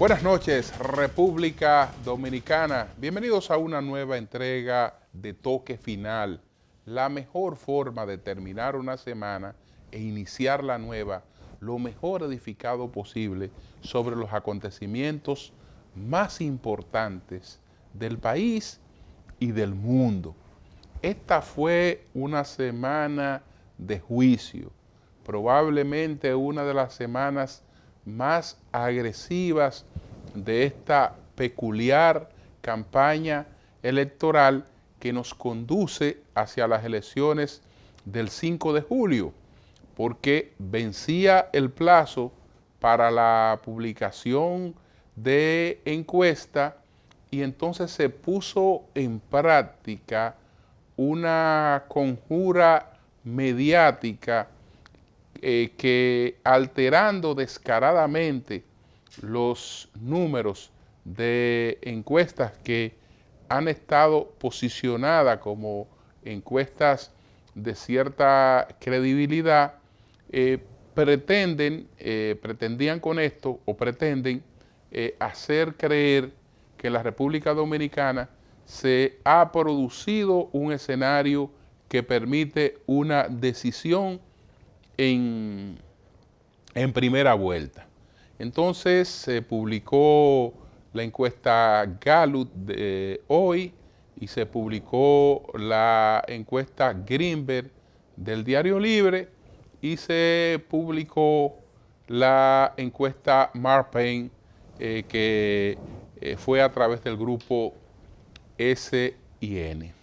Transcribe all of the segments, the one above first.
Buenas noches, República Dominicana. Bienvenidos a una nueva entrega de Toque Final. La mejor forma de terminar una semana e iniciar la nueva lo mejor edificado posible sobre los acontecimientos más importantes del país y del mundo. Esta fue una semana de juicio, probablemente una de las semanas más agresivas de esta peculiar campaña electoral que nos conduce hacia las elecciones del 5 de julio, porque vencía el plazo para la publicación de encuesta y entonces se puso en práctica una conjura mediática que alterando descaradamente los números de encuestas que han estado posicionadas como encuestas de cierta credibilidad, pretendían con esto o pretenden hacer creer que en la República Dominicana se ha producido un escenario que permite una decisión en primera vuelta. Entonces se publicó la encuesta Gallup de hoy y se publicó la encuesta Greenberg del Diario Libre y se publicó la encuesta Marpain que fue a través del grupo SIN.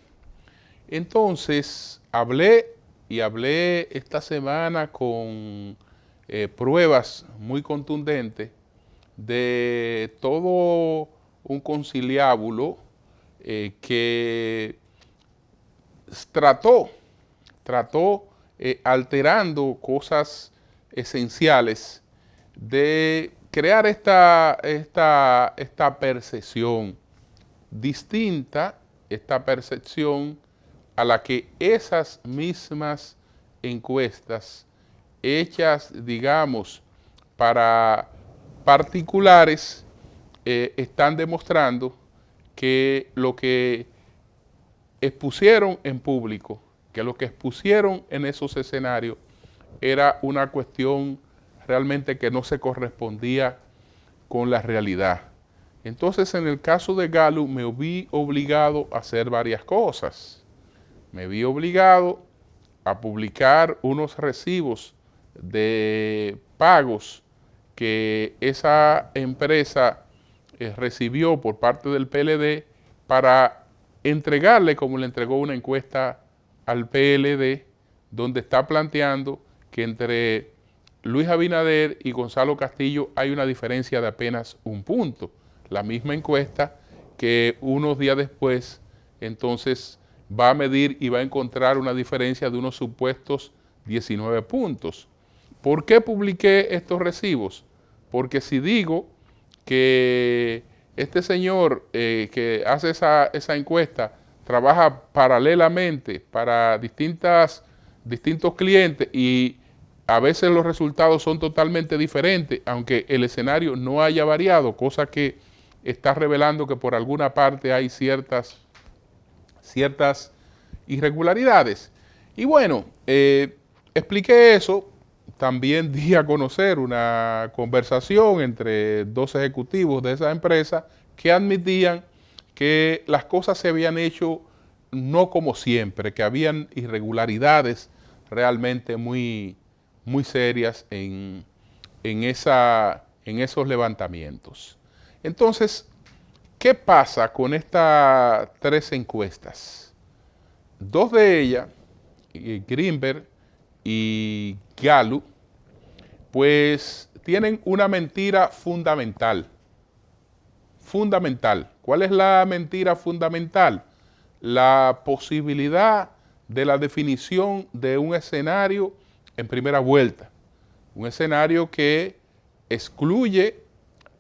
Entonces hablé esta semana con pruebas muy contundentes de todo un conciliábulo que trató alterando cosas esenciales de crear esta percepción distinta, esta percepción a la que esas mismas encuestas hechas, digamos, para particulares, están demostrando que lo que expusieron en público, que lo que expusieron en esos escenarios era una cuestión realmente que no se correspondía con la realidad. Entonces, en el caso de Gallup, me vi obligado a hacer varias cosas. Me vi obligado a publicar unos recibos de pagos que esa empresa recibió por parte del PLD para entregarle, como le entregó una encuesta al PLD, donde está planteando que entre Luis Abinader y Gonzalo Castillo hay una diferencia de apenas un punto. La misma encuesta que unos días después, entonces, va a medir y va a encontrar una diferencia de unos supuestos 19 puntos. ¿Por qué publiqué estos recibos? Porque si digo que este señor que hace esa encuesta trabaja paralelamente para distintos clientes y a veces los resultados son totalmente diferentes, aunque el escenario no haya variado, cosa que está revelando que por alguna parte hay ciertas irregularidades. Y bueno, expliqué eso. También di a conocer una conversación entre dos ejecutivos de esa empresa que admitían que las cosas se habían hecho no como siempre, que habían irregularidades realmente muy serias en esos levantamientos. Entonces, ¿qué pasa con estas tres encuestas? Dos de ellas, Greenberg y Gallup, pues tienen una mentira fundamental. ¿Cuál es la mentira fundamental? La posibilidad de la definición de un escenario en primera vuelta. Un escenario que excluye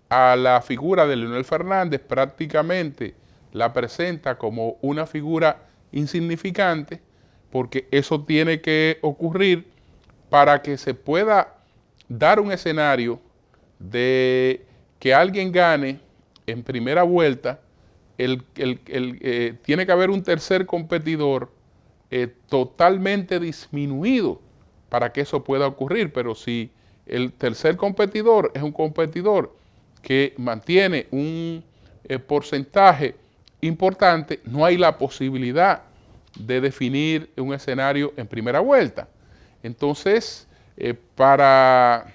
a la figura de Leonel Fernández, prácticamente la presenta como una figura insignificante, porque eso tiene que ocurrir para que se pueda dar un escenario de que alguien gane en primera vuelta, tiene que haber un tercer competidor totalmente disminuido para que eso pueda ocurrir. Pero si el tercer competidor es un competidor que mantiene un porcentaje importante, no hay la posibilidad de definir un escenario en primera vuelta. Entonces, para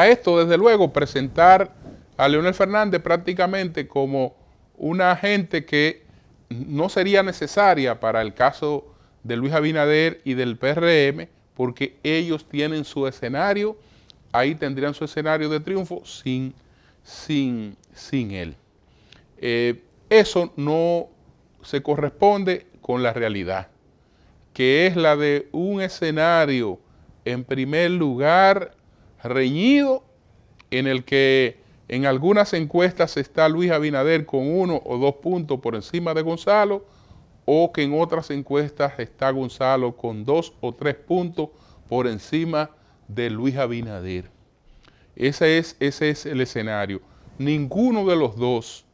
esto, desde luego, presentar a Leonel Fernández prácticamente como una gente que no sería necesaria para el caso de Luis Abinader y del PRM, porque ellos tienen su escenario, ahí tendrían su escenario de triunfo sin él. Eso no se corresponde con la realidad, que es la de un escenario, en primer lugar, reñido, en el que en algunas encuestas está Luis Abinader con 1 o 2 puntos por encima de Gonzalo, o que en otras encuestas está Gonzalo con 2 o 3 puntos por encima de Luis Abinader. Ese es el escenario. Ninguno de los dos,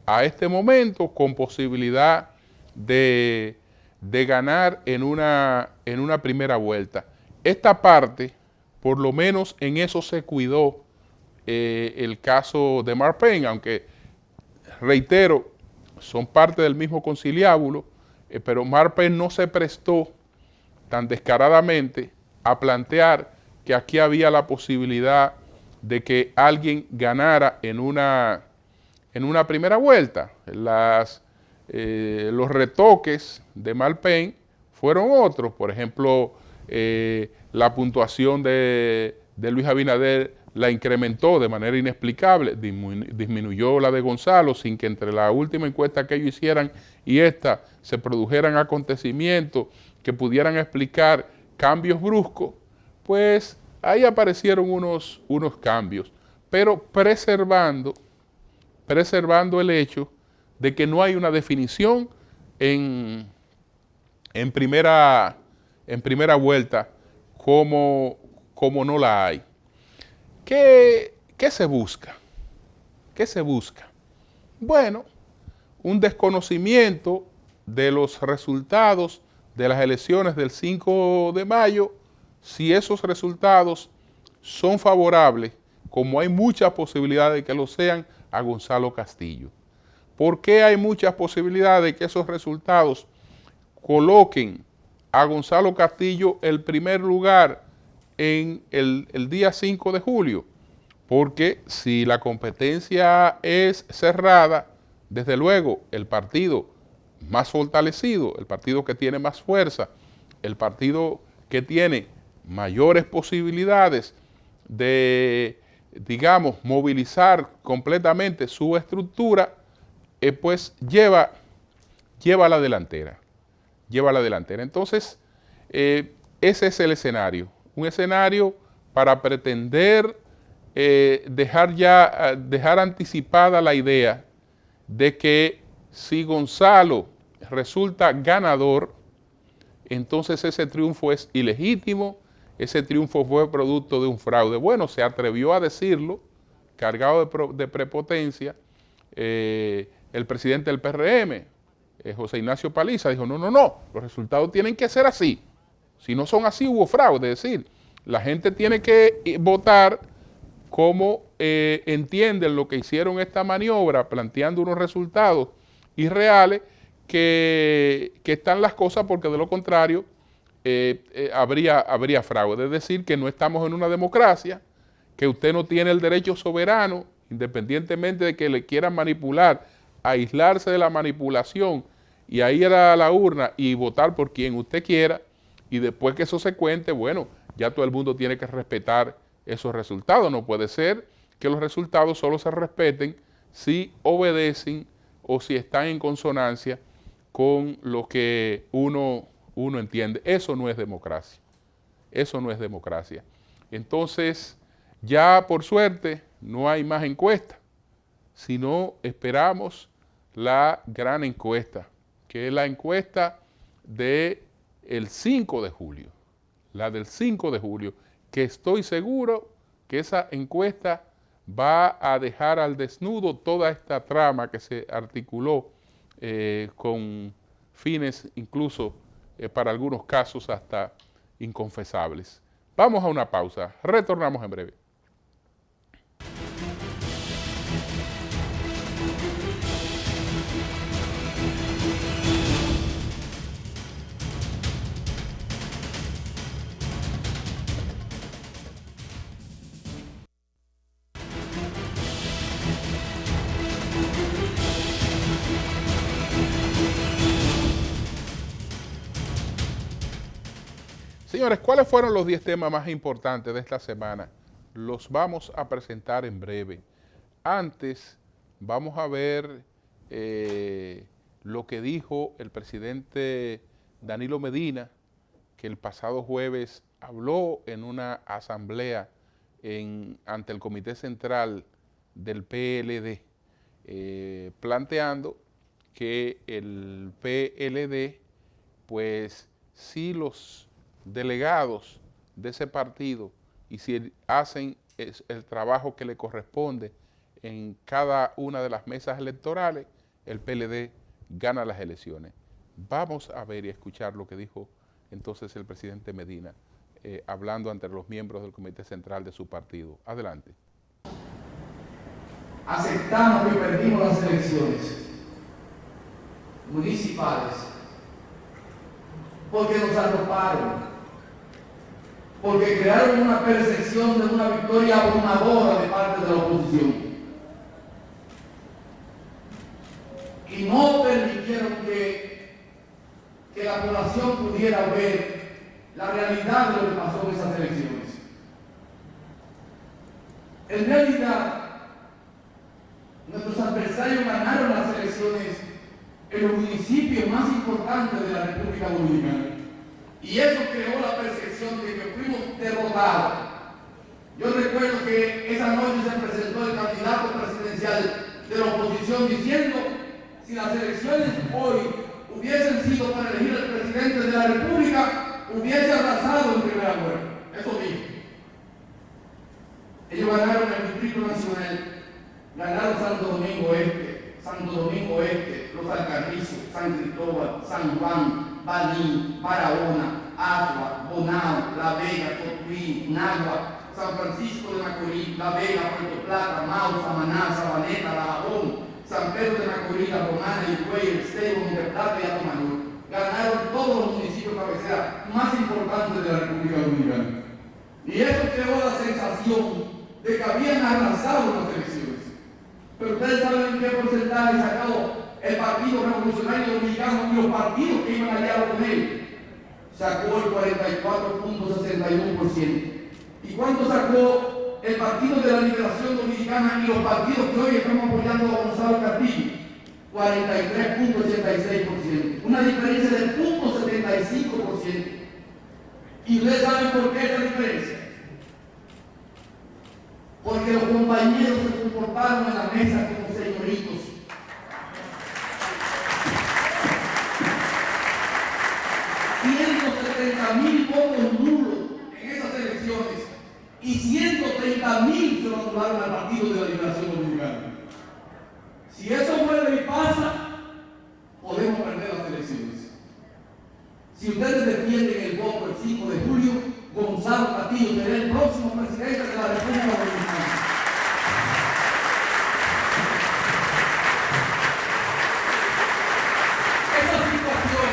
a este momento, con posibilidad de ganar en una primera vuelta. Esta parte, por lo menos en eso se cuidó el caso de Mark Penn, aunque, reitero, son parte del mismo conciliábulo, pero Mark Penn no se prestó tan descaradamente a plantear que aquí había la posibilidad de que alguien ganara en una primera vuelta. Los retoques de Mark Penn fueron otros. Por ejemplo, la puntuación de Luis Abinader la incrementó de manera inexplicable, disminuyó la de Gonzalo sin que entre la última encuesta que ellos hicieran y esta se produjeran acontecimientos que pudieran explicar cambios bruscos. Pues ahí aparecieron unos cambios, pero preservando el hecho de que no hay una definición en primera vuelta como no la hay. ¿Qué se busca? ¿Qué se busca? Bueno, un desconocimiento de los resultados de las elecciones del 5 de mayo, si esos resultados son favorables, como hay muchas posibilidades de que lo sean, a Gonzalo Castillo. ¿Por qué hay muchas posibilidades de que esos resultados coloquen a Gonzalo Castillo el primer lugar en el día 5 de julio? Porque si la competencia es cerrada, desde luego el partido más fortalecido, el partido que tiene más fuerza, el partido que tiene mayores posibilidades de, digamos, movilizar completamente su estructura, pues lleva la delantera. Entonces, ese es el escenario. Un escenario para pretender dejar anticipada la idea de que si Gonzalo resulta ganador, entonces ese triunfo es ilegítimo, ese triunfo fue producto de un fraude. Bueno, se atrevió a decirlo, cargado de prepotencia, el presidente del PRM, José Ignacio Paliza, dijo, no, los resultados tienen que ser así. Si no son así, hubo fraude. Es decir, la gente tiene que votar como entienden lo que hicieron esta maniobra, planteando unos resultados irreales, que están las cosas, porque de lo contrario habría fraude. Es decir, que no estamos en una democracia, que usted no tiene el derecho soberano, independientemente de que le quieran manipular, aislarse de la manipulación y a ir a la urna y votar por quien usted quiera, y después que eso se cuente, bueno, ya todo el mundo tiene que respetar esos resultados. No puede ser que los resultados solo se respeten si obedecen o si están en consonancia con lo que uno entiende. Eso no es democracia. Eso no es democracia. Entonces, ya por suerte no hay más encuestas, sino esperamos la gran encuesta, que es la encuesta del 5 de julio. La del 5 de julio, que estoy seguro que esa encuesta va a dejar al desnudo toda esta trama que se articuló con fines incluso para algunos casos hasta inconfesables. Vamos a una pausa, retornamos en breve. Señores, ¿cuáles fueron los 10 temas más importantes de esta semana? Los vamos a presentar en breve. Antes, vamos a ver lo que dijo el presidente Danilo Medina, que el pasado jueves habló en una asamblea ante el Comité Central del PLD, planteando que el PLD, pues si los delegados de ese partido y si hacen el trabajo que le corresponde en cada una de las mesas electorales, el PLD gana las elecciones. Vamos a ver y a escuchar lo que dijo entonces el presidente Medina, hablando ante los miembros del Comité Central de su partido. Adelante. Aceptamos que perdimos las elecciones municipales porque nos arroparon, porque crearon una percepción de una victoria abrumadora de parte de la oposición y no permitieron que la población pudiera ver la realidad de lo que pasó en esas elecciones. En realidad, nuestros adversarios ganaron las elecciones en los municipios más importantes de la República Dominicana. Y eso creó la percepción de que fuimos derrotados. Yo recuerdo que esa noche se presentó el candidato presidencial de la oposición diciendo: si las elecciones hoy hubiesen sido para elegir al presidente de la República, hubiese arrasado en primera vuelta. Eso dijo. Ellos ganaron el Distrito Nacional, ganaron Santo Domingo Este, Los Alcarrizos, San Cristóbal, San Juan, Baní, Barahona, Asua, Bonao, La Vega, Cotuí, Nagua, San Francisco de Macorís, La Vega, Puerto Plata, Mao, Samaná, Sabaneta, La Jabón, San Pedro de Macorís, La Romana, Higüey, El Ceibo, Monteplata y Atomayor. Ganaron todos los municipios cabecera más importantes de la República Dominicana. Y eso creó la sensación de que habían arrasado las elecciones. Pero ustedes saben en qué porcentaje sacó el Partido Revolucionario Dominicano y los partidos que iban allá con él. Sacó el 44.61%. ¿Y cuánto sacó el Partido de la Liberación Dominicana y los partidos que hoy estamos apoyando a Gonzalo Castillo? 43.86%. Una diferencia del 0.75%. ¿Y ustedes saben por qué esa diferencia? Porque los compañeros se comportaron en la mesa como señoritos. $170,000 votos nulos en esas elecciones y 130,000 se lo anularon al Partido de la Liberación Dominicana. Si eso vuelve y pasa, podemos perder las elecciones. Si ustedes defienden el voto el 5 de julio, Gonzalo Castillo será el próximo presidente de la República Dominicana. Esa situación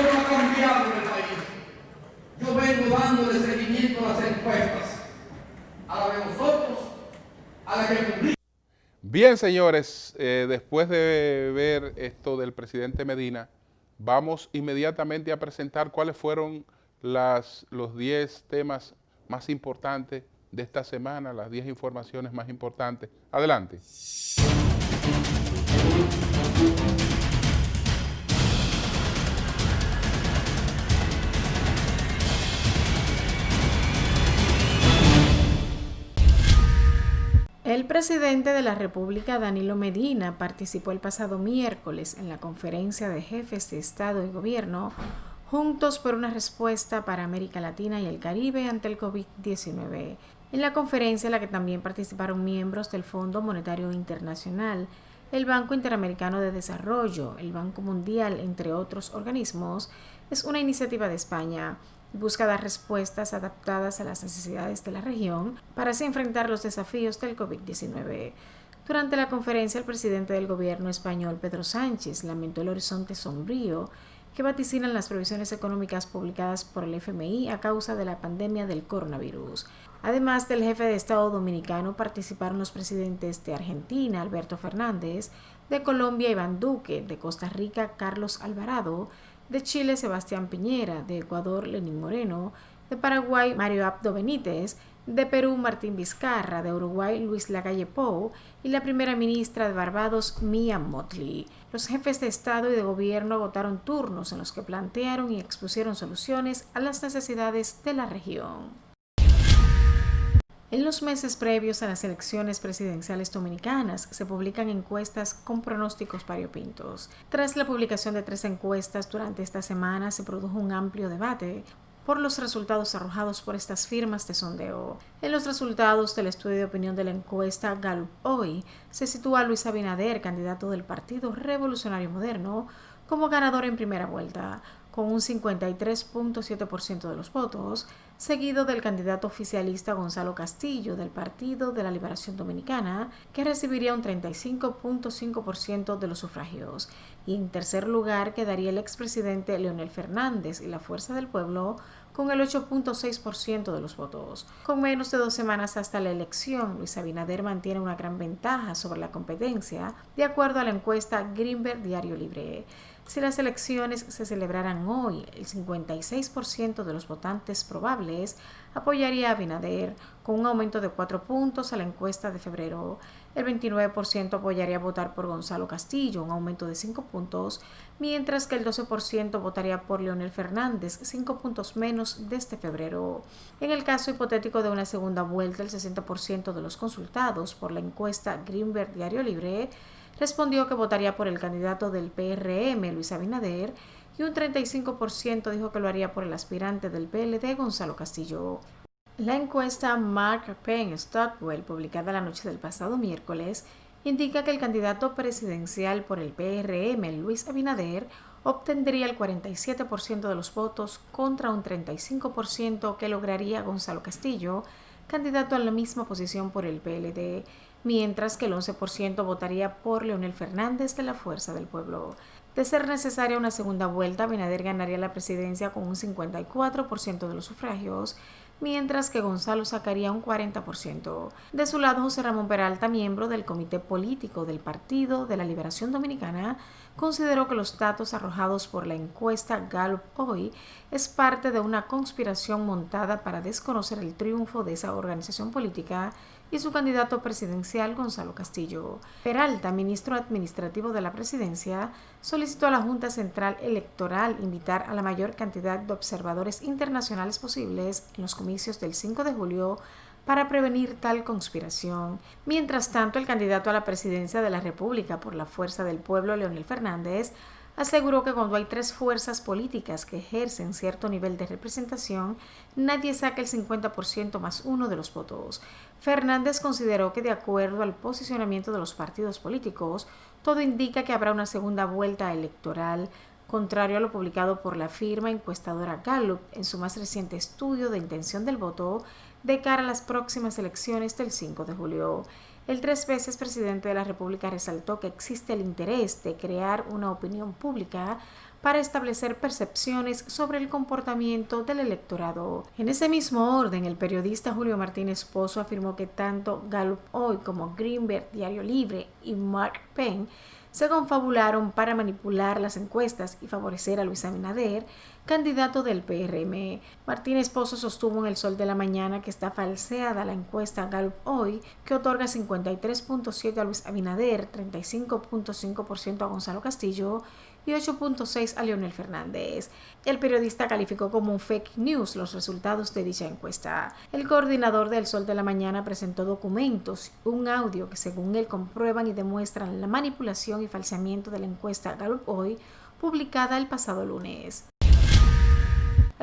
no ha cambiado en el país. Yo vengo dándole seguimiento a las encuestas, a la de nosotros, a la que publica. Bien, señores, después de ver esto del presidente Medina, vamos inmediatamente a presentar cuáles fueron los 10 temas más importantes de esta semana, las 10 informaciones más importantes. Adelante. El presidente de la República, Danilo Medina, participó el pasado miércoles en la conferencia de jefes de Estado y Gobierno Juntos por una respuesta para América Latina y el Caribe ante el COVID-19. En la conferencia, en la que también participaron miembros del Fondo Monetario Internacional, el Banco Interamericano de Desarrollo, el Banco Mundial, entre otros organismos, es una iniciativa de España y busca dar respuestas adaptadas a las necesidades de la región para así enfrentar los desafíos del COVID-19. Durante la conferencia, el presidente del gobierno español, Pedro Sánchez, lamentó el horizonte sombrío que vaticinan las previsiones económicas publicadas por el FMI a causa de la pandemia del coronavirus. Además del jefe de Estado dominicano, participaron los presidentes de Argentina, Alberto Fernández, de Colombia, Iván Duque, de Costa Rica, Carlos Alvarado, de Chile, Sebastián Piñera, de Ecuador, Lenín Moreno, de Paraguay, Mario Abdo Benítez, de Perú, Martín Vizcarra, de Uruguay, Luis Lacalle Pou, y la primera ministra de Barbados, Mia Mottley. Los jefes de Estado y de Gobierno agotaron turnos en los que plantearon y expusieron soluciones a las necesidades de la región. En los meses previos a las elecciones presidenciales dominicanas se publican encuestas con pronósticos variopintos. Tras la publicación de 3 encuestas durante esta semana se produjo un amplio debate por los resultados arrojados por estas firmas de sondeo. En los resultados del estudio de opinión de la encuesta Gallup Hoy se sitúa a Luis Abinader, candidato del Partido Revolucionario Moderno, como ganador en primera vuelta, con un 53.7% de los votos, seguido del candidato oficialista Gonzalo Castillo del Partido de la Liberación Dominicana, que recibiría un 35.5% de los sufragios, y en tercer lugar quedaría el expresidente Leonel Fernández y la Fuerza del Pueblo con el 8.6% de los votos. Con menos de 2 semanas hasta la elección, Luis Abinader mantiene una gran ventaja sobre la competencia, de acuerdo a la encuesta Greenberg Diario Libre. Si las elecciones se celebraran hoy, el 56% de los votantes probables apoyaría a Abinader, con un aumento de 4 puntos a la encuesta de febrero. El 29% apoyaría votar por Gonzalo Castillo, un aumento de 5 puntos, mientras que el 12% votaría por Leonel Fernández, 5 puntos menos desde febrero. En el caso hipotético de una segunda vuelta, el 60% de los consultados por la encuesta Greenberg Diario Libre respondió que votaría por el candidato del PRM, Luis Abinader, y un 35% dijo que lo haría por el aspirante del PLD, Gonzalo Castillo. La encuesta Mark Penn Stockwell, publicada la noche del pasado miércoles, indica que el candidato presidencial por el PRM, Luis Abinader, obtendría el 47% de los votos contra un 35% que lograría Gonzalo Castillo, candidato a la misma posición por el PLD, mientras que el 11% votaría por Leonel Fernández de la Fuerza del Pueblo. De ser necesaria una segunda vuelta, Abinader ganaría la presidencia con un 54% de los sufragios, mientras que Gonzalo sacaría un 40%. De su lado, José Ramón Peralta, miembro del Comité Político del Partido de la Liberación Dominicana, consideró que los datos arrojados por la encuesta Gallup Hoy es parte de una conspiración montada para desconocer el triunfo de esa organización política y su candidato presidencial, Gonzalo Castillo. Peralta, ministro administrativo de la presidencia, solicitó a la Junta Central Electoral invitar a la mayor cantidad de observadores internacionales posibles en los comicios del 5 de julio para prevenir tal conspiración. Mientras tanto, el candidato a la presidencia de la República por la Fuerza del Pueblo, Leonel Fernández, aseguró que cuando hay 3 fuerzas políticas que ejercen cierto nivel de representación, nadie saca el 50% más 1 de los votos. Fernández consideró que, de acuerdo al posicionamiento de los partidos políticos, todo indica que habrá una segunda vuelta electoral, contrario a lo publicado por la firma encuestadora Gallup en su más reciente estudio de intención del voto de cara a las próximas elecciones del 5 de julio. El 3 veces presidente de la República resaltó que existe el interés de crear una opinión pública para establecer percepciones sobre el comportamiento del electorado. En ese mismo orden, el periodista Julio Martínez Pozo afirmó que tanto Gallup Hoy como Greenberg Diario Libre y Mark Penn se confabularon para manipular las encuestas y favorecer a Luis Abinader, candidato del PRM. Martínez Pozo sostuvo en El Sol de la Mañana que está falseada la encuesta Gallup Hoy, que otorga 53.7% a Luis Abinader, 35.5% a Gonzalo Castillo y 8.6% a Leonel Fernández. El periodista calificó como un fake news los resultados de dicha encuesta. El coordinador del Sol de la Mañana presentó documentos, un audio que según él comprueban y demuestran la manipulación y falseamiento de la encuesta Gallup Hoy, publicada el pasado lunes.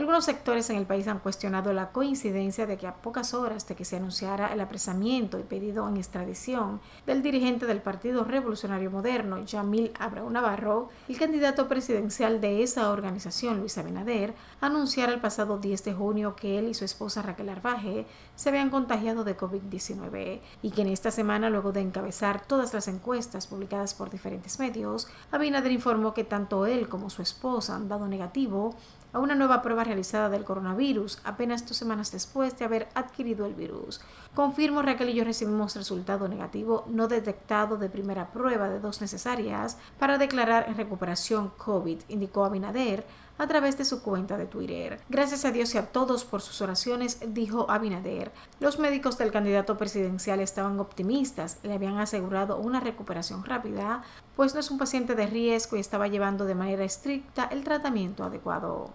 Algunos sectores en el país han cuestionado la coincidencia de que a pocas horas de que se anunciara el apresamiento y pedido en extradición del dirigente del Partido Revolucionario Moderno, Yamil Abreu Navarro, el candidato presidencial de esa organización, Luis Abinader, anunciara el pasado 10 de junio que él y su esposa Raquel Arbaje se habían contagiado de COVID-19 y que en esta semana, luego de encabezar todas las encuestas publicadas por diferentes medios, Abinader informó que tanto él como su esposa han dado negativo a una nueva prueba realizada del coronavirus apenas 2 semanas después de haber adquirido el virus. Confirmo, Raquel y yo recibimos resultado negativo no detectado de primera prueba de 2 necesarias para declarar en recuperación COVID, indicó Abinader a través de su cuenta de Twitter. Gracias a Dios y a todos por sus oraciones, dijo Abinader. Los médicos del candidato presidencial estaban optimistas, le habían asegurado una recuperación rápida, pues no es un paciente de riesgo y estaba llevando de manera estricta el tratamiento adecuado.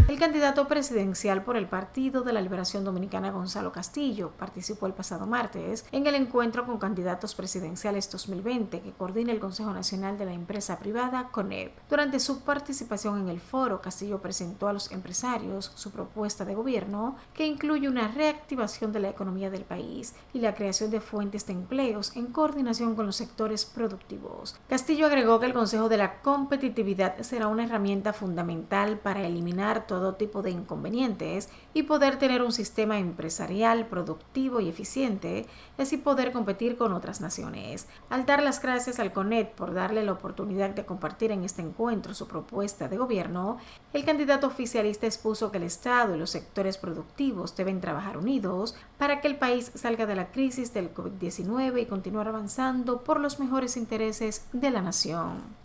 El candidato presidencial por el Partido de la Liberación Dominicana, Gonzalo Castillo, participó el pasado martes en el encuentro con candidatos presidenciales 2020 que coordina el Consejo Nacional de la Empresa Privada, CONEP. Durante su participación en el foro, Castillo presentó a los empresarios su propuesta de gobierno que incluye una reactivación de la economía del país y la creación de fuentes de empleos en coordinación con los sectores productivos. Castillo agregó que el Consejo de la Competitividad será una herramienta fundamental para eliminar todo tipo de inconvenientes y poder tener un sistema empresarial productivo y eficiente y así poder competir con otras naciones. Al dar las gracias al CONEP por darle la oportunidad de compartir en este encuentro su propuesta de gobierno, el candidato oficialista expuso que el Estado y los sectores productivos deben trabajar unidos para que el país salga de la crisis del COVID-19 y continuar avanzando por los mejores intereses de la nación.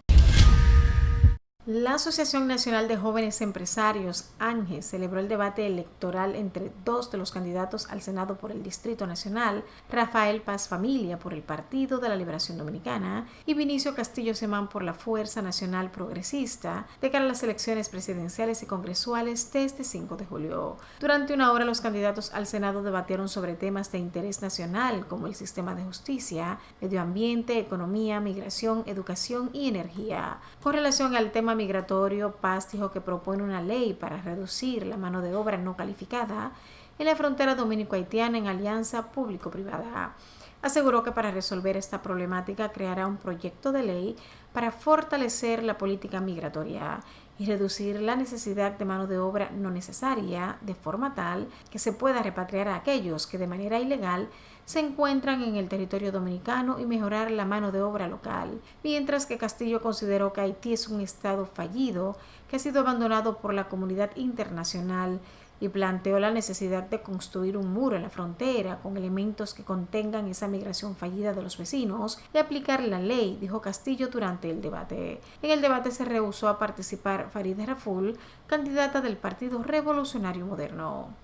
La Asociación Nacional de Jóvenes Empresarios, ANGE, celebró el debate electoral entre 2 de los candidatos al Senado por el Distrito Nacional, Rafael Paz Familia por el Partido de la Liberación Dominicana y Vinicio Castillo Semán por la Fuerza Nacional Progresista, de cara a las elecciones presidenciales y congresuales de este 5 de julio. Durante una hora, los candidatos al Senado debatieron sobre temas de interés nacional como el sistema de justicia, medio ambiente, economía, migración, educación y energía. Con relación al tema migratorio, Paz dijo que propone una ley para reducir la mano de obra no calificada en la frontera dominico-haitiana en alianza público-privada. Aseguró que para resolver esta problemática creará un proyecto de ley para fortalecer la política migratoria y reducir la necesidad de mano de obra no necesaria de forma tal que se pueda repatriar a aquellos que de manera ilegal se encuentran en el territorio dominicano y mejorar la mano de obra local, mientras que Castillo consideró que Haití es un estado fallido que ha sido abandonado por la comunidad internacional y planteó la necesidad de construir un muro en la frontera con elementos que contengan esa migración fallida de los vecinos y aplicar la ley, dijo Castillo durante el debate. En el debate se rehusó a participar Farideh Raful, candidata del Partido Revolucionario Moderno.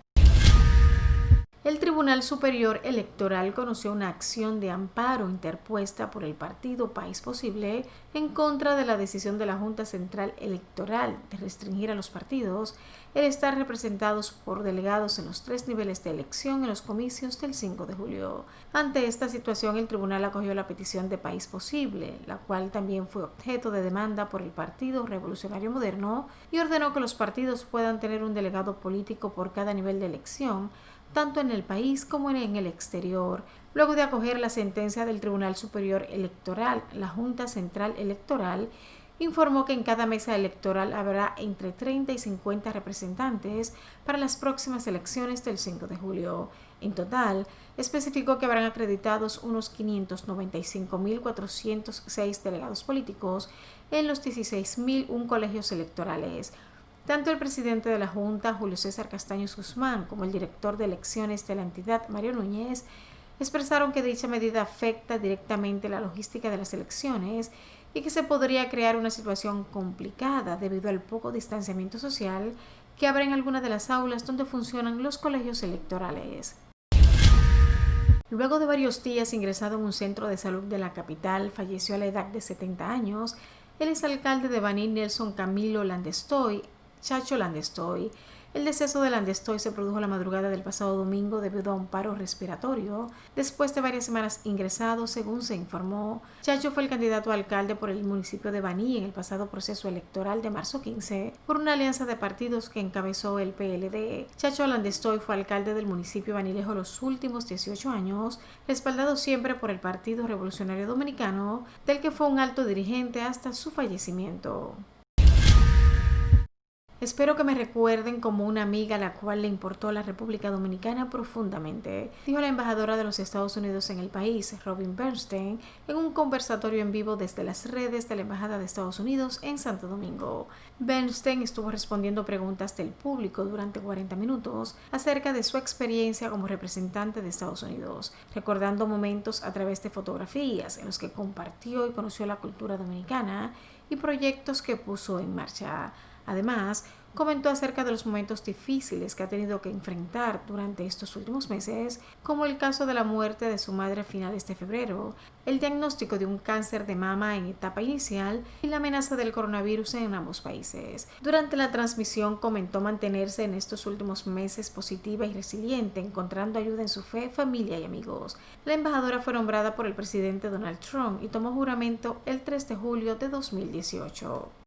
El Tribunal Superior Electoral conoció una acción de amparo interpuesta por el partido País Posible en contra de la decisión de la Junta Central Electoral de restringir a los partidos el estar representados por delegados en los 3 niveles de elección en los comicios del 5 de julio. Ante esta situación, el tribunal acogió la petición de País Posible, la cual también fue objeto de demanda por el Partido Revolucionario Moderno, y ordenó que los partidos puedan tener un delegado político por cada nivel de elección, tanto en el país como en el exterior. Luego de acoger la sentencia del Tribunal Superior Electoral, la Junta Central Electoral informó que en cada mesa electoral habrá entre 30 y 50 representantes para las próximas elecciones del 5 de julio. En total, especificó que habrán acreditados unos 595.406 delegados políticos en los 16.001 colegios electorales. Tanto el presidente de la Junta, Julio César Castaños Guzmán, como el director de elecciones de la entidad, Mario Núñez, expresaron que dicha medida afecta directamente la logística de las elecciones y que se podría crear una situación complicada debido al poco distanciamiento social que habrá en algunas de las aulas donde funcionan los colegios electorales. Luego de varios días ingresado en un centro de salud de la capital, falleció a la edad de 70 años el exalcalde de Baní, Nelson Camilo Landestoy, Chacho Landestoy. El deceso de Landestoy se produjo la madrugada del pasado domingo debido a un paro respiratorio, después de varias semanas ingresado, según se informó. Chacho fue el candidato a alcalde por el municipio de Baní en el pasado proceso electoral de marzo 15 por una alianza de partidos que encabezó el PLD. Chacho Landestoy fue alcalde del municipio banilejo los últimos 18 años, respaldado siempre por el Partido Revolucionario Dominicano, del que fue un alto dirigente hasta su fallecimiento. Espero que me recuerden como una amiga a la cual le importó la República Dominicana profundamente, dijo la embajadora de los Estados Unidos en el país, Robin Bernstein, en un conversatorio en vivo desde las redes de la Embajada de Estados Unidos en Santo Domingo. Bernstein estuvo respondiendo preguntas del público durante 40 minutos acerca de su experiencia como representante de Estados Unidos, recordando momentos a través de fotografías en los que compartió y conoció la cultura dominicana y proyectos que puso en marcha. Además, comentó acerca de los momentos difíciles que ha tenido que enfrentar durante estos últimos meses, como el caso de la muerte de su madre a finales de febrero, el diagnóstico de un cáncer de mama en etapa inicial y la amenaza del coronavirus en ambos países. Durante la transmisión comentó mantenerse en estos últimos meses positiva y resiliente, encontrando ayuda en su fe, familia y amigos. La embajadora fue nombrada por el presidente Donald Trump y tomó juramento el 3 de julio de 2018.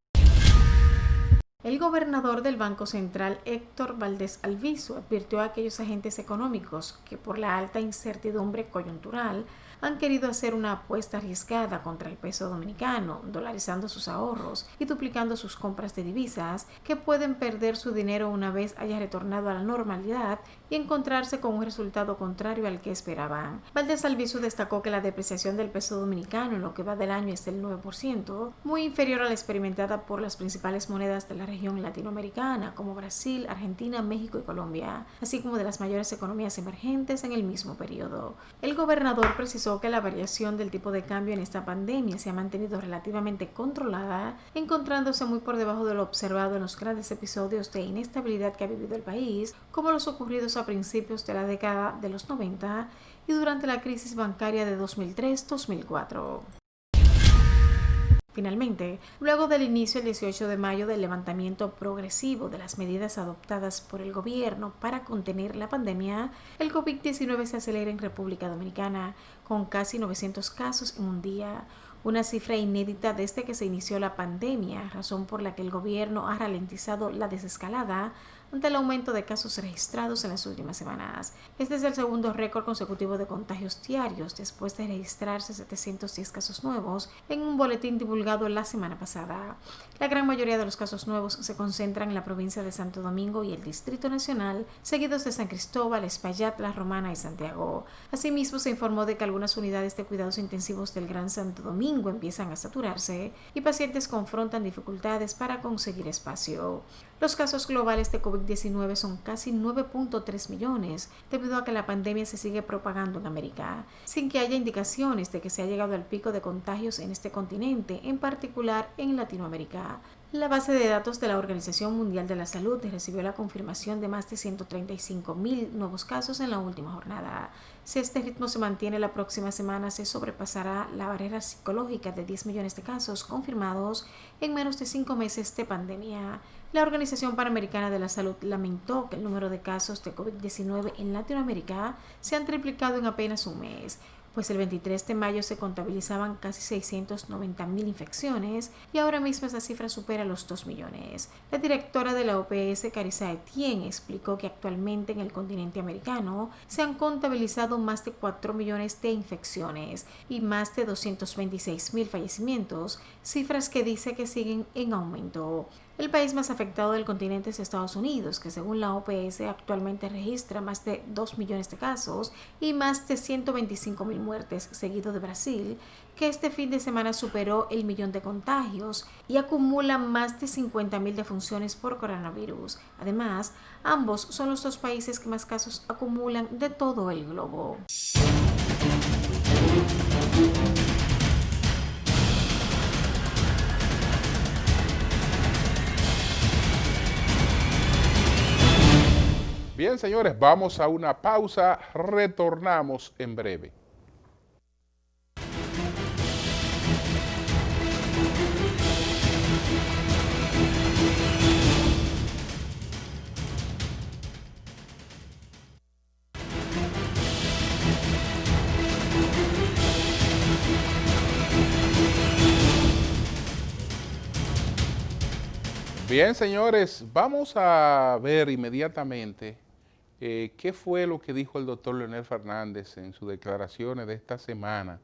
El gobernador del Banco Central, Héctor Valdés Albizu, advirtió a aquellos agentes económicos que por la alta incertidumbre coyuntural han querido hacer una apuesta arriesgada contra el peso dominicano, dolarizando sus ahorros y duplicando sus compras de divisas, que pueden perder su dinero una vez haya retornado a la normalidad y encontrarse con un resultado contrario al que esperaban. Valdés Albizu destacó que la depreciación del peso dominicano en lo que va del año es del 9%, muy inferior a la experimentada por las principales monedas de la región latinoamericana, como Brasil, Argentina, México y Colombia, así como de las mayores economías emergentes en el mismo periodo. El gobernador precisó que la variación del tipo de cambio en esta pandemia se ha mantenido relativamente controlada, encontrándose muy por debajo de lo observado en los grandes episodios de inestabilidad que ha vivido el país, como los ocurridos a principios de la década de los 90 y durante la crisis bancaria de 2003-2004. Finalmente, luego del inicio el 18 de mayo del levantamiento progresivo de las medidas adoptadas por el gobierno para contener la pandemia, el COVID-19 se acelera en República Dominicana, con casi 900 casos en un día, una cifra inédita desde que se inició la pandemia, razón por la que el gobierno ha ralentizado la desescalada ante el aumento de casos registrados en las últimas semanas. Este es el segundo récord consecutivo de contagios diarios, después de registrarse 710 casos nuevos en un boletín divulgado la semana pasada. La gran mayoría de los casos nuevos se concentran en la provincia de Santo Domingo y el Distrito Nacional, seguidos de San Cristóbal, Espaillat, La Romana y Santiago. Asimismo, se informó de que algunas unidades de cuidados intensivos del Gran Santo Domingo empiezan a saturarse y pacientes confrontan dificultades para conseguir espacio. Los casos globales de COVID-19 son casi 9.3 millones, debido a que la pandemia se sigue propagando en América, sin que haya indicaciones de que se ha llegado al pico de contagios en este continente, en particular en Latinoamérica. La base de datos de la Organización Mundial de la Salud recibió la confirmación de más de 135.000 nuevos casos en la última jornada. Si este ritmo se mantiene, la próxima semana se sobrepasará la barrera psicológica de 10 millones de casos confirmados en menos de 5 meses de pandemia. La Organización Panamericana de la Salud lamentó que el número de casos de COVID-19 en Latinoamérica se han triplicado en apenas un mes, pues el 23 de mayo se contabilizaban casi 690.000 infecciones y ahora mismo esa cifra supera los 2 millones. La directora de la OPS, Carissa Etienne, explicó que actualmente en el continente americano se han contabilizado más de 4 millones de infecciones y más de 226.000 fallecimientos, cifras que dice que siguen en aumento. El país más afectado del continente es Estados Unidos, que según la OPS actualmente registra más de 2 millones de casos y más de 125.000 muertes, seguido de Brasil, que este fin de semana superó el 1.000.000 de contagios y acumula más de 50.000 defunciones por coronavirus. Además, ambos son los dos países que más casos acumulan de todo el globo. Bien, señores, vamos a una pausa, retornamos en breve. Bien, señores, vamos a ver inmediatamente qué fue lo que dijo el doctor Leonel Fernández en sus declaraciones de esta semana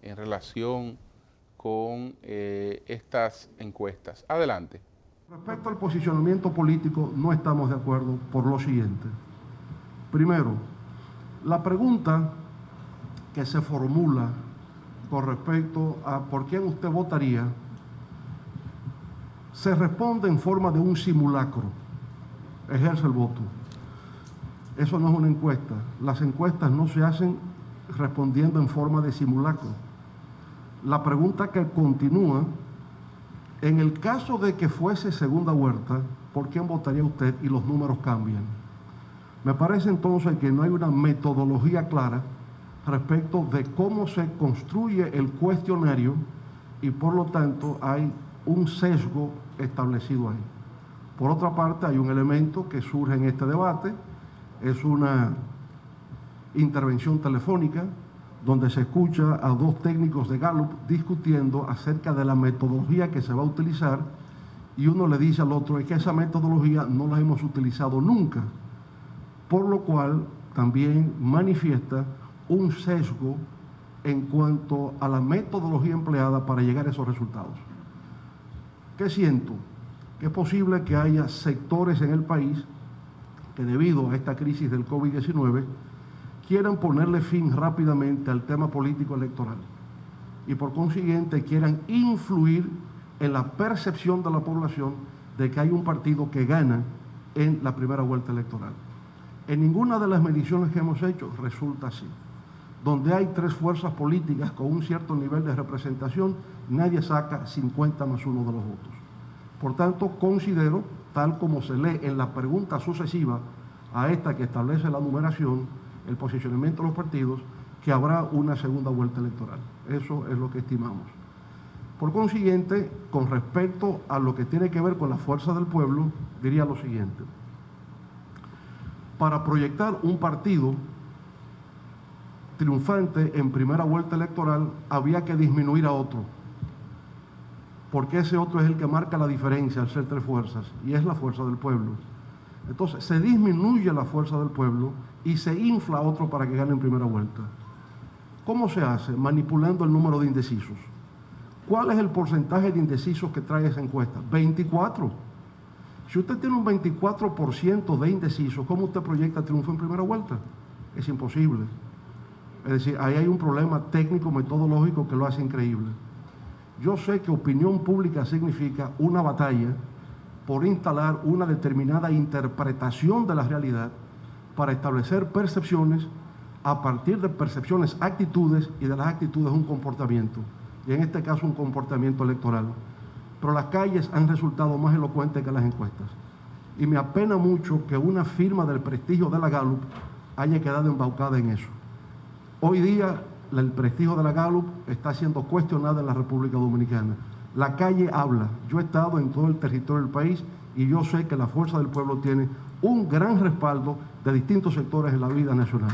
en relación con estas encuestas. Adelante. Respecto al posicionamiento político, no estamos de acuerdo por lo siguiente. Primero, la pregunta que se formula con respecto a por quién usted votaría se responde en forma de un simulacro. Ejerce el voto. Eso no es una encuesta. Las encuestas no se hacen respondiendo en forma de simulacro. La pregunta que continúa: en el caso de que fuese segunda vuelta, ¿por quién votaría usted? Y los números cambian. Me parece entonces que no hay una metodología clara respecto de cómo se construye el cuestionario y por lo tanto hay un sesgo establecido ahí. Por otra parte, hay un elemento que surge en este debate, es una intervención telefónica donde se escucha a dos técnicos de Gallup discutiendo acerca de la metodología que se va a utilizar, y uno le dice al otro que esa metodología no la hemos utilizado nunca, por lo cual también manifiesta un sesgo en cuanto a la metodología empleada para llegar a esos resultados. ¿Qué siento? Que es posible que haya sectores en el país que, debido a esta crisis del COVID-19, quieran ponerle fin rápidamente al tema político electoral y por consiguiente quieran influir en la percepción de la población de que hay un partido que gana en la primera vuelta electoral. En ninguna de las mediciones que hemos hecho resulta así. Donde hay tres fuerzas políticas con un cierto nivel de representación, nadie saca 50 más 1 de los votos. Por tanto, considero, tal como se lee en la pregunta sucesiva a esta que establece la numeración, el posicionamiento de los partidos, que habrá una segunda vuelta electoral. Eso es lo que estimamos. Por consiguiente, con respecto a lo que tiene que ver con la fuerza del pueblo, diría lo siguiente. Para proyectar un partido triunfante en primera vuelta electoral, había que disminuir a otro, porque ese otro es el que marca la diferencia al ser tres fuerzas, y es la fuerza del pueblo. Entonces, se disminuye la fuerza del pueblo y se infla a otro para que gane en primera vuelta. ¿Cómo se hace? Manipulando el número de indecisos. ¿Cuál es el porcentaje de indecisos que trae esa encuesta? 24. Si usted tiene un 24% de indecisos, ¿cómo usted proyecta triunfo en primera vuelta? Es imposible. Es decir, ahí hay un problema técnico, metodológico que lo hace increíble. Yo sé que opinión pública significa una batalla por instalar una determinada interpretación de la realidad para establecer percepciones, a partir de percepciones, actitudes, y de las actitudes un comportamiento, y en este caso un comportamiento electoral. Pero las calles han resultado más elocuentes que las encuestas. Y me apena mucho que una firma del prestigio de la Gallup haya quedado embaucada en eso. Hoy día el prestigio de la Gallup está siendo cuestionada en la República Dominicana. La calle habla. Yo he estado en todo el territorio del país y yo sé que la fuerza del pueblo tiene un gran respaldo de distintos sectores en la vida nacional.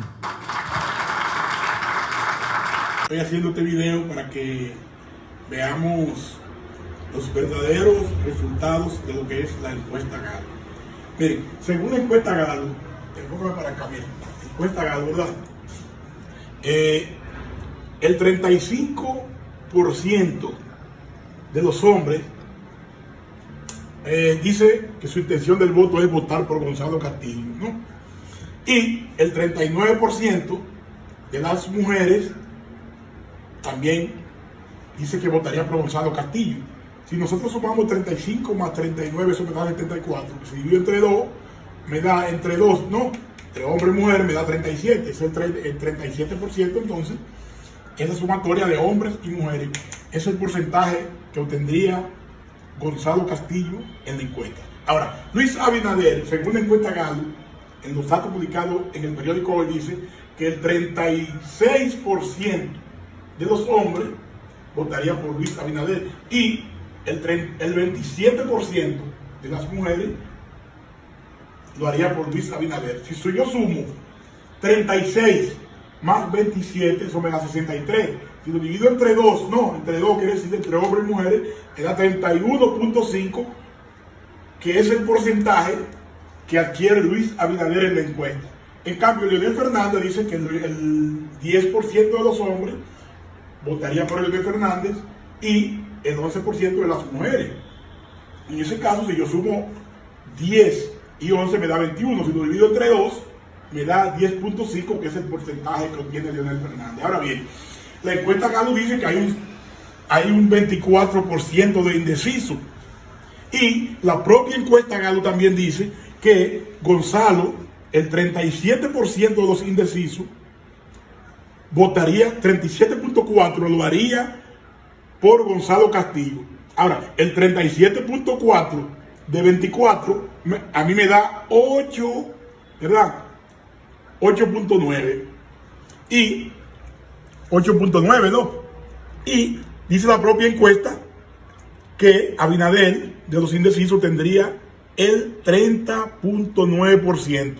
Estoy haciendo este video para que veamos los verdaderos resultados de lo que es la encuesta Gallup. Miren, según la encuesta Gallup, enfócame para acá, miren, encuesta Gallup, ¿verdad? El 35% de los hombres dice que su intención del voto es votar por Gonzalo Castillo, ¿no? Y el 39% de las mujeres también dice que votaría por Gonzalo Castillo. Si nosotros sumamos 35 más 39, eso me da 74. Si divido entre 2, me da entre 2, ¿no? Entre hombre y mujer me da 37. Eso es el 37%, entonces, es la sumatoria de hombres y mujeres. Ese es el porcentaje que obtendría Gonzalo Castillo en la encuesta. Ahora, Luis Abinader, según la encuesta Gallup, en los datos publicados en el periódico Hoy, dice que el 36% de los hombres votaría por Luis Abinader y el 27% de las mujeres lo haría por Luis Abinader. Si yo sumo 36 más 27, eso me da 63. Si lo divido entre 2, quiere decir entre hombres y mujeres, me da 31.5, que es el porcentaje que adquiere Luis Abinader en la encuesta. En cambio, Leonel Fernández dice que el 10% de los hombres votaría por Leonel Fernández y el 11% de las mujeres. En ese caso, si yo sumo 10 y 11 me da 21, si lo divido entre 2 me da 10.5, que es el porcentaje que obtiene Leonel Fernández. Ahora bien, la encuesta Galo dice que hay un 24% de indeciso. Y la propia encuesta Galo también dice que Gonzalo, el 37% de los indecisos, votaría, 37.4 lo daría por Gonzalo Castillo. Ahora, el 37.4 de 24 a mí me da 8, ¿verdad? 8.9. Y 8.9, ¿no? Y dice la propia encuesta que Abinader de los indecisos tendría el 30.9%.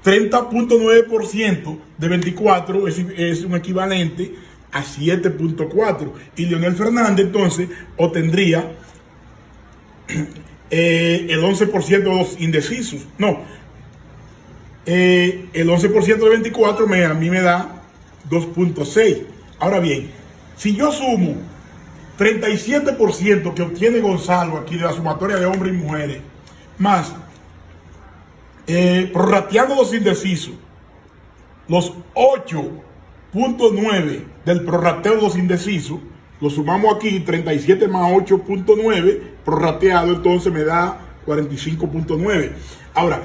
30.9% de 24 es un equivalente a 7.4. Y Leonel Fernández entonces obtendría el 11% de los indecisos. No, el 11% de 24 a mí me da 2.6. Ahora bien, si yo sumo 37% que obtiene Gonzalo aquí de la sumatoria de hombres y mujeres, más prorrateando los indecisos, los 8.9 del prorrateo de los indecisos, lo sumamos aquí, 37 más 8.9, prorrateado, entonces me da 45.9. Ahora,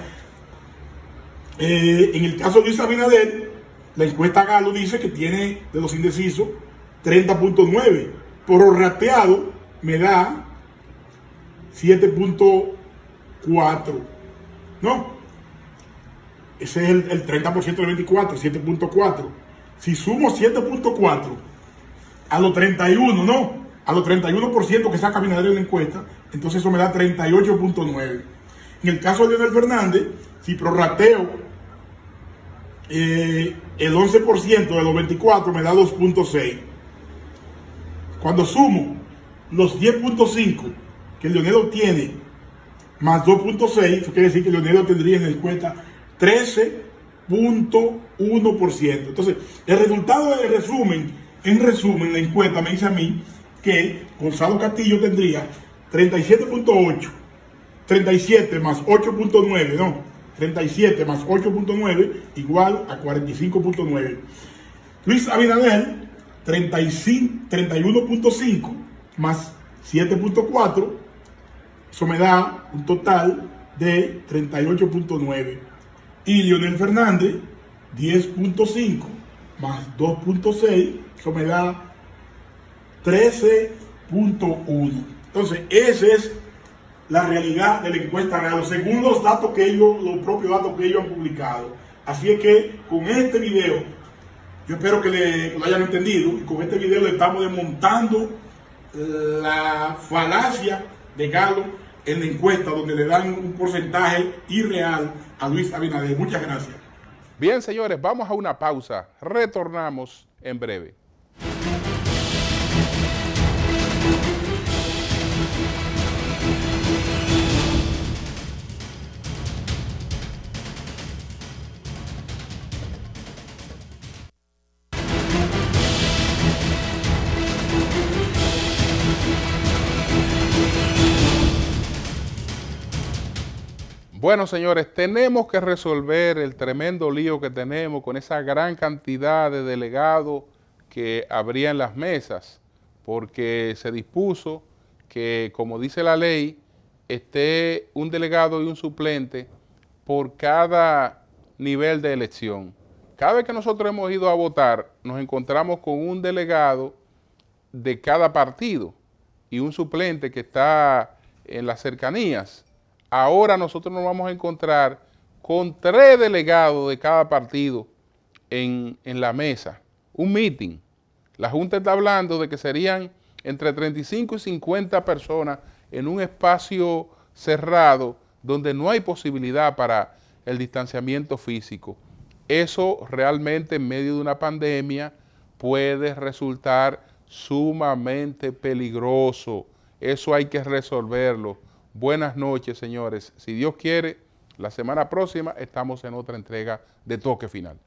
en el caso de Luis Abinader, la encuesta Galo dice que tiene de los indecisos 30.9, prorrateado me da 7.4, ¿no? Ese es el 30% de 24, 7.4. Si sumo 7.4 a los 31, ¿no? A los 31% que saca Abinader en la encuesta, entonces eso me da 38.9. En el caso de Leonel Fernández, si prorrateo el 11% de los 24 me da 2.6. Cuando sumo los 10.5 que Leonel obtiene más 2.6, eso quiere decir que Leonel obtendría en la encuesta 13.1%. Entonces, el resultado de en resumen, la encuesta me dice a mí que Gonzalo Castillo tendría 37.8, 37 más 8.9, no, 37 más 8.9 igual a 45.9. Luis Abinader, 31.5 más 7.4, eso me da un total de 38.9. Y Leonel Fernández, 10.5 más 2.6, eso me da 13.1. Entonces, esa es la realidad de la encuesta Galo, según los datos los propios datos que ellos han publicado. Así es que con este video, yo espero que lo hayan entendido, y con este video le estamos desmontando la falacia de Galo en la encuesta, donde le dan un porcentaje irreal a Luis Abinader. Muchas gracias. Bien, señores, vamos a una pausa. Retornamos en breve. Bueno, señores, tenemos que resolver el tremendo lío que tenemos con esa gran cantidad de delegados que habría en las mesas, porque se dispuso que, como dice la ley, esté un delegado y un suplente por cada nivel de elección. Cada vez que nosotros hemos ido a votar, nos encontramos con un delegado de cada partido y un suplente que está en las cercanías. Ahora nosotros nos vamos a encontrar con 3 delegados de cada partido en la mesa, un meeting. La Junta está hablando de que serían entre 35 y 50 personas en un espacio cerrado donde no hay posibilidad para el distanciamiento físico. Eso realmente en medio de una pandemia puede resultar sumamente peligroso. Eso hay que resolverlo. Buenas noches, señores. Si Dios quiere, la semana próxima estamos en otra entrega de Toque Final.